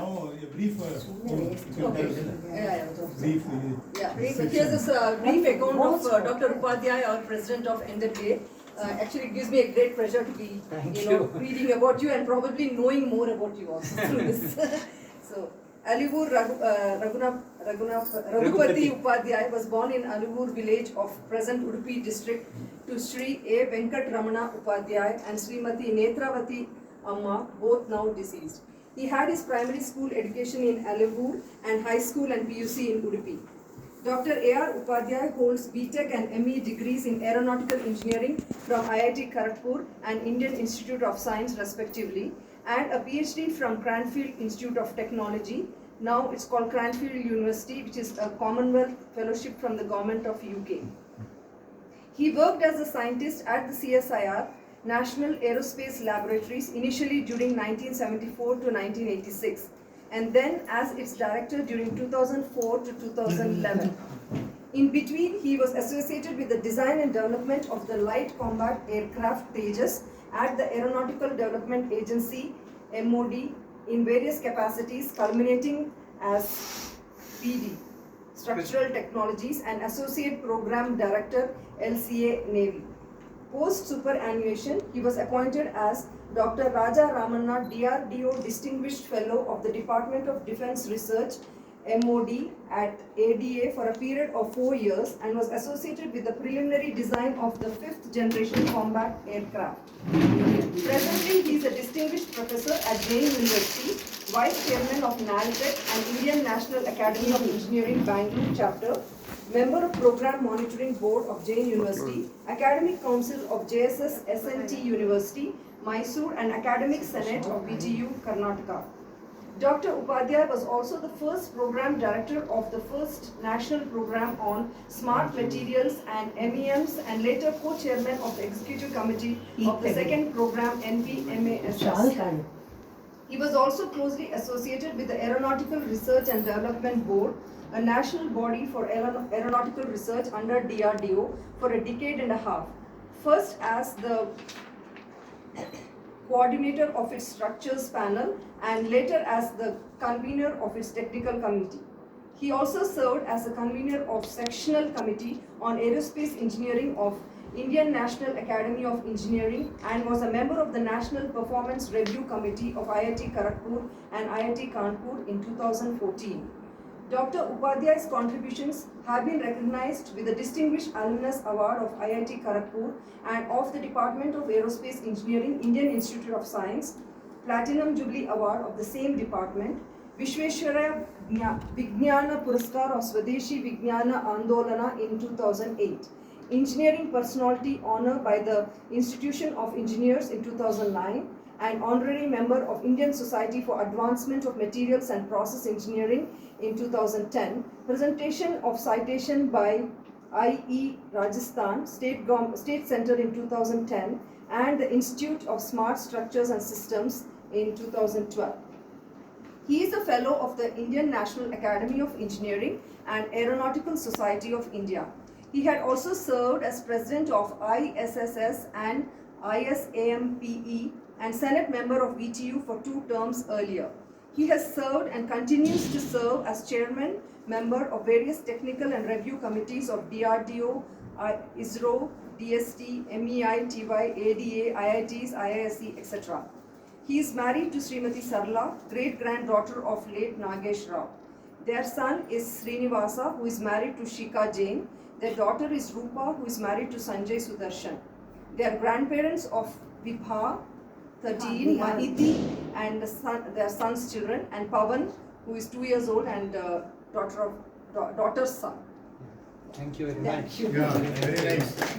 now a brief. Brief. Here's this brief account of Dr. Upadhyay, our president of NWA. Actually, it gives me a great pleasure to be, reading about you and probably knowing more about you also through this. So, Alivur Raghupati Upadhyay was born in Alivur village of present Udupi district to Sri A. Venkat Ramana Upadhyay and Srimati Netravati Amma, both now deceased. He had his primary school education in Alivur and high school and PUC in Udupi. Dr. A.R. Upadhyay holds BTech and ME degrees in Aeronautical Engineering from IIT Kharagpur and Indian Institute of Science respectively, and a PhD from Cranfield Institute of Technology. Now it's called Cranfield University, which is a Commonwealth Fellowship from the Government of UK. He worked as a scientist at the CSIR, National Aerospace Laboratories, initially during 1974 to 1986, and then as its director during 2004 to 2011. In between, he was associated with the design and development of the light combat aircraft Tejas at the Aeronautical Development Agency, MOD, in various capacities, culminating as PD, Structural Technologies, and Associate Program Director, LCA Navy. Post-superannuation, he was appointed as Dr. Raja Ramanna DRDO Distinguished Fellow of the Department of Defence Research, MOD, at ADA for a period of 4 years and was associated with the preliminary design of the 5th generation combat aircraft. Presently, he is a distinguished professor at Jain University, Vice Chairman of NALTEC and Indian National Academy of Engineering Bangalore chapter, Member of Program Monitoring Board of Jain University, Academic Council of JSS SNT University, Mysore, and Academic Senate of VTU, Karnataka. Dr. Upadhyay was also the first program director of the first national program on smart materials and MEMs, and later co-chairman of the executive committee of the second program NPMASS. He was also closely associated with the Aeronautical Research and Development Board, a national body for aeronautical research under DRDO, for a decade and a half. First as the coordinator of its structures panel and later as the convener of its technical committee. He also served as a convener of sectional committee on aerospace engineering of Indian National Academy of Engineering and was a member of the National Performance Review Committee of IIT Kharagpur and IIT Kanpur in 2014. Dr. Upadhyay's contributions have been recognized with the Distinguished Alumnus Award of IIT Kharagpur and of the Department of Aerospace Engineering, Indian Institute of Science, Platinum Jubilee Award of the same department, Vishweshwaraya Vijnana Puraskar of Swadeshi Vijnana Andolana in 2008, Engineering Personality Honor by the Institution of Engineers in 2009, and Honorary Member of Indian Society for Advancement of Materials and Process Engineering in 2010, presentation of citation by IE Rajasthan State Center in 2010, and the Institute of Smart Structures and Systems in 2012. He is a fellow of the Indian National Academy of Engineering and Aeronautical Society of India. He had also served as president of ISSS and ISAMPE and Senate member of VTU for 2 terms earlier. He has served and continues to serve as chairman, member of various technical and review committees of DRDO, ISRO, DST, MEI, TY, ADA, IITs, IISc, etc. He is married to Srimati Sarla, great-granddaughter of late Nagesh Rao. Their son is Srinivasa, who is married to Shika Jain. Their daughter is Rupa, who is married to Sanjay Sudarshan. They are grandparents of Vibha, 13, Mahiti, and their son's children, and Pavan, who is 2 years old and daughter's son. Thank you very much. Yeah, very nice.